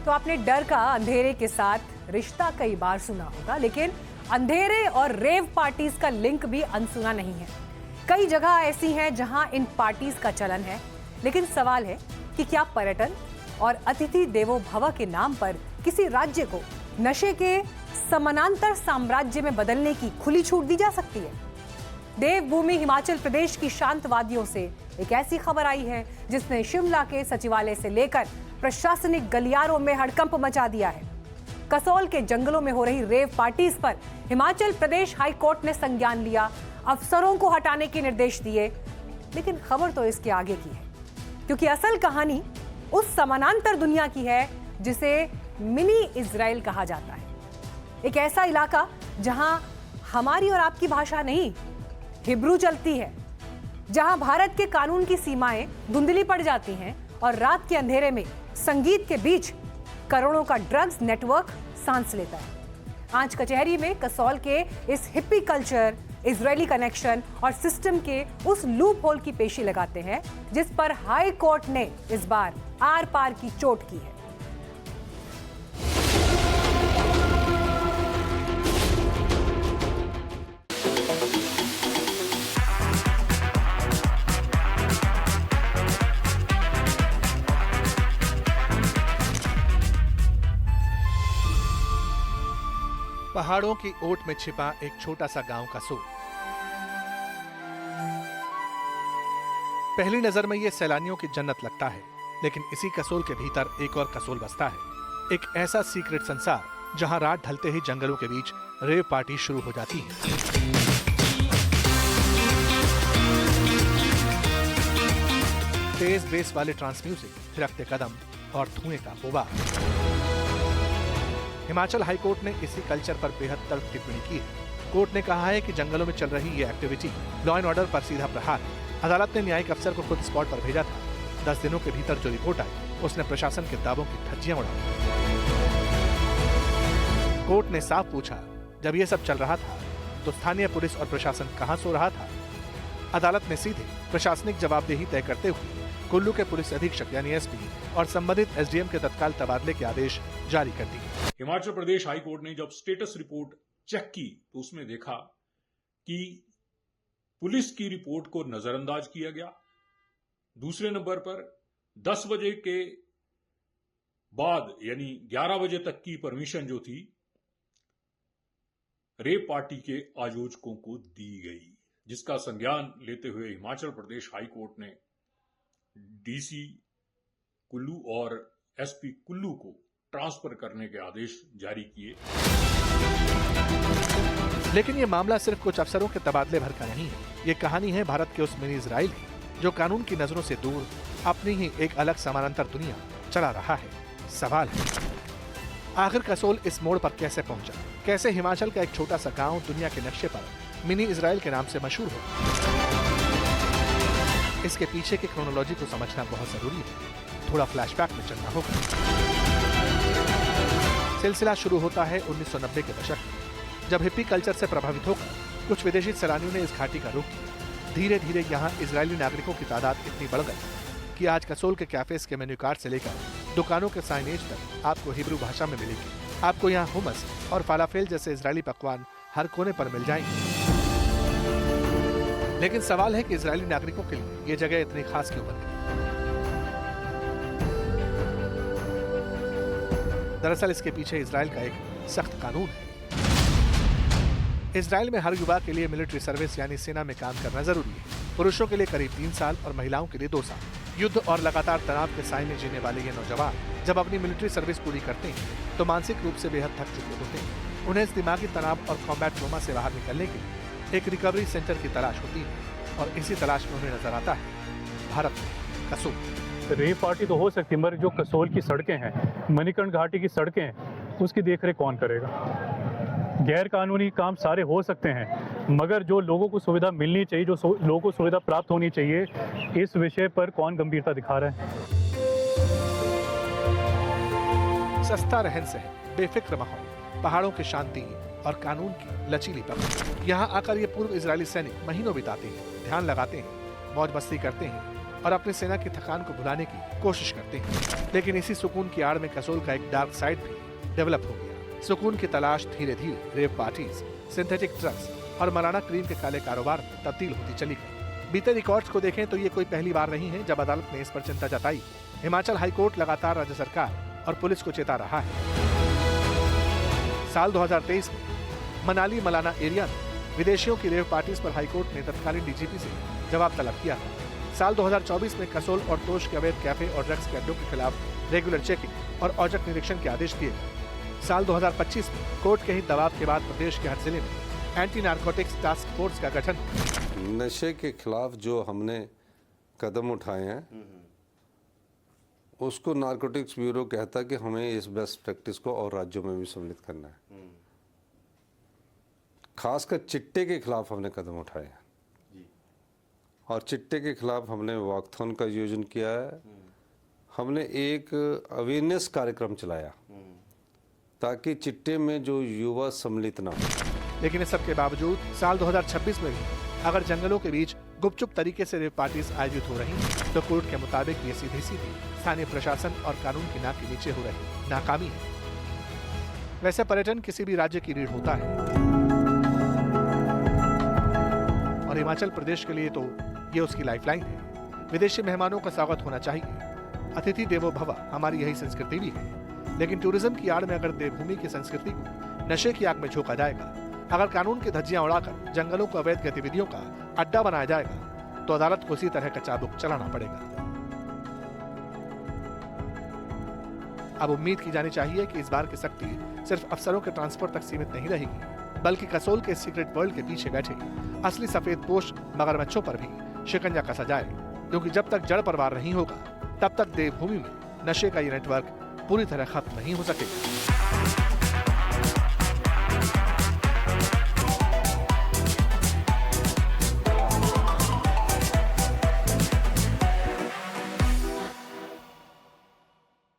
तो आपने डर का अंधेरे के साथ रिश्ता कई बार सुना होगा, लेकिन अंधेरे और रेव पार्टीज का लिंक भी अनसुना नहीं है। कई जगह ऐसी हैं जहां इन पार्टीज का चलन है, लेकिन सवाल है कि क्या पर्यटन और अतिथि देवो भव के नाम पर किसी राज्य को नशे के समानांतर साम्राज्य में बदलने की खुली छूट दी जा सकती है? देवभूमि हिमाचल प्रदेश की शांत वादियों से एक ऐसी खबर आई है जिसने शिमला के सचिवालय से लेकर प्रशासनिक गलियारों में हड़कंप मचा दिया है। कसोल के जंगलों में हो रही रेव पार्टीज पर हिमाचल प्रदेश हाई कोर्ट ने संज्ञान लिया, अफसरों को हटाने के निर्देश दिए। लेकिन खबर तो इसके आगे की है, क्योंकि असल कहानी उस समानांतर दुनिया की है जिसे मिनी इजराइल कहा जाता है। एक ऐसा इलाका जहां हमारी और आपकी भाषा नहीं, हिब्रू चलती है, जहां भारत के कानून की सीमाएं धुंधली पड़ जाती हैं और रात के अंधेरे में संगीत के बीच करोड़ों का ड्रग्स नेटवर्क सांस लेता है। आज कचहरी में कसौल के इस हिप्पी कल्चर, इजरायली कनेक्शन और सिस्टम के उस लूप होल की पेशी लगाते हैं जिस पर हाई कोर्ट ने इस बार आर पार की चोट की है। पहाड़ों की ओट में छिपा एक छोटा सा गांव कसोल। पहली नजर में यह सैलानियों की जन्नत लगता है, लेकिन इसी कसोल के भीतर एक और कसोल बसता है। एक ऐसा सीक्रेट संसार जहां रात ढलते ही जंगलों के बीच रेव पार्टी शुरू हो जाती है। तेज बेस वाले ट्रांस म्यूजिक, थिरकते कदम और धुएं का गुबार। हिमाचल हाईकोर्ट ने इसी कल्चर पर बेहद तल्ख टिप्पणी की है। कोर्ट ने कहा है कि जंगलों में चल रही ये एक्टिविटी लॉ एंड ऑर्डर पर सीधा प्रहार है। अदालत ने न्यायिक अफसर को खुद स्पॉट पर भेजा था। 10 दिनों के भीतर जो रिपोर्ट आई उसने प्रशासन के दावों की धज्जियां उड़ा दी। कोर्ट ने साफ पूछा, जब ये सब चल रहा था तो स्थानीय पुलिस और प्रशासन कहां सो रहा था? अदालत ने सीधे प्रशासनिक जवाबदेही तय करते हुए कुल्लू के पुलिस अधीक्षक यानी एसपी और संबंधित एसडीएम के तत्काल तबादले के आदेश जारी कर दिए। हिमाचल प्रदेश हाई कोर्ट ने जब स्टेटस रिपोर्ट चेक की तो उसमें देखा कि पुलिस की रिपोर्ट को नजरअंदाज किया गया। दूसरे नंबर पर 10 बजे के बाद यानी 11 बजे तक की परमिशन जो थी रेप पार्टी के आयोजकों को दी गई, जिसका संज्ञान लेते हुए हिमाचल प्रदेश हाई कोर्ट ने डीसी कुल्लू और एसपी कुल्लू को ट्रांसफर करने के आदेश जारी किए। लेकिन ये मामला सिर्फ कुछ अफसरों के तबादले भर का नहीं है। ये कहानी है भारत के उस मिनी इजराइल की जो कानून की नजरों से दूर अपनी ही एक अलग समानांतर दुनिया चला रहा है। सवाल है, आखिर कसोल इस मोड़ पर कैसे पहुंचा? कैसे हिमाचल का एक छोटा सा गांव दुनिया के नक्शे पर मिनी इजराइल के नाम से मशहूर हो? इसके पीछे की क्रोनोलॉजी को समझना बहुत जरूरी है। थोड़ा फ्लैशबैक में चलना होगा। सिलसिला शुरू होता है 1990 के दशक में, जब हिप्पी कल्चर से प्रभावित होकर कुछ विदेशी सैलानियों ने इस घाटी का रुख किया। धीरे धीरे यहाँ इजरायली नागरिकों की तादाद इतनी बढ़ गई कि आज कसोल के कैफेज के मेन्यू कार्ड से लेकर दुकानों के साइनेज तक आपको हिब्रू भाषा में मिलेगी। आपको यहाँ हुमस और फालाफेल जैसे इजरायली पकवान हर कोने पर मिल जाएंगे। लेकिन सवाल है कि इजरायली नागरिकों के लिए ये जगह इतनी खास क्यों बन गई? दरअसल इसके पीछे इजराइल का एक सख्त कानून है। इजराइल में हर युवा के लिए मिलिट्री सर्विस यानी सेना में काम करना जरूरी है। पुरुषों के लिए करीब 3 साल और महिलाओं के लिए 2 साल। युद्ध और लगातार तनाव के साए में जीने वाले ये नौजवान जब अपनी मिलिट्री सर्विस पूरी करते हैं तो मानसिक रूप से बेहद थक चुके होते हैं। उन्हें इस दिमागी तनाव और कॉम्बैट ट्रॉमा से बाहर निकलने के लिए एक रिकवरी सेंटर की तलाश होती है और इसी तलाश में उन्हें नजर आता है भारत में कसोल। रेव पार्टी तो हो सकती है, मगर जो कसोल की सड़कें हैं, मणिकर्ण घाटी की सड़कें हैं, उसकी देखरेख कौन करेगा? गैर कानूनी काम सारे हो सकते हैं, मगर जो लोगों को सुविधा मिलनी चाहिए, जो लोगों को सुविधा प्राप्त होनी चाहिए, इस विषय पर कौन गंभीरता दिखा रहा है? सस्ता रहन सहन, बेफिक्र माहौल, पहाड़ों की शांति और कानून की लचीली पकड़। यहाँ आकर ये पूर्व इजरायली सैनिक महीनों बिताते हैं, ध्यान लगाते हैं, मौज मस्ती करते हैं और अपनी सेना की थकान को भुलाने की कोशिश करते हैं। लेकिन इसी सुकून की आड़ में कसोल का एक डार्क साइड भी डेवलप हो गया। सुकून की तलाश धीरे धीरे रेव पार्टीज, सिंथेटिक ड्रग्स और मलाना क्रीम के काले कारोबार में तब्दील होती चली गई। बीते रिकॉर्ड्स को देखें तो ये कोई पहली बार नहीं है जब अदालत ने इस पर चिंता जताई। हिमाचल हाईकोर्ट लगातार राज्य सरकार और पुलिस को चेता रहा है। साल 2023 में मनाली मलाना एरिया में विदेशियों की रेव पार्टीज पर हाईकोर्ट ने तत्कालीन डीजीपी से जवाब तलब किया था। साल 2024 में कसोल और तोश के अवैध कैफे और ड्रग्स के अड्डों के खिलाफ रेगुलर चेकिंग और औचक निरीक्षण के आदेश दिए गए। साल 2025 में कोर्ट के ही दबाव के बाद प्रदेश के हर जिले में एंटी नारकोटिक्स टास्क फोर्स का गठन। नशे के खिलाफ जो हमने कदम उठाए हैं उसको नारकोटिक्स ब्यूरो कहता है कि हमें इस बेस्ट प्रैक्टिस को और राज्यों में भी सम्मिलित करना है। खासकर चिट्टे के खिलाफ हमने कदम उठाए हैं और चिट्टे के खिलाफ हमने वॉकथॉन का आयोजन किया है। हमने एक अवेयरनेस कार्यक्रम चलाया ताकि चिट्टे में जो युवा सम्मिलित ना हो। लेकिन इस सब के बावजूद साल 2026 में भी अगर जंगलों के बीच गुपचुप तरीके से रेव पार्टीज आयोजित हो रही हैं, तो कोर्ट के मुताबिक ये सीधी सीधी स्थानीय प्रशासन और कानून की नाक के नीचे हो रही नाकामी है। वैसे पर्यटन किसी भी राज्य की रीढ़ होता है और हिमाचल प्रदेश के लिए तो ये उसकी लाइफलाइन है। विदेशी मेहमानों का स्वागत होना चाहिए। अतिथि देवो भव हमारी यही संस्कृति भी है। लेकिन टूरिज्म की आड़ में अगर देवभूमि की संस्कृति को नशे की आग में झोंका जाएगा, अगर कानून की धज्जियां उड़ाकर जंगलों को अवैध गतिविधियों का अड्डा बनाया जाएगा, तो अदालत को इसी तरह का चाबुक चलाना पड़ेगा। अब उम्मीद की जानी चाहिए कि इस बार की सख्ती सिर्फ अफसरों के ट्रांसपोर्ट तक सीमित नहीं रहेगी, बल्कि कसोल के सीक्रेट वर्ल्ड के पीछे बैठे असली सफेद पोश मगरमच्छों पर भी शिकंजा कसा जाए, क्योंकि जब तक जड़ परवार नहीं होगा तब तक देवभूमि में नशे का ये नेटवर्क पूरी तरह खत्म नहीं हो सकेगा।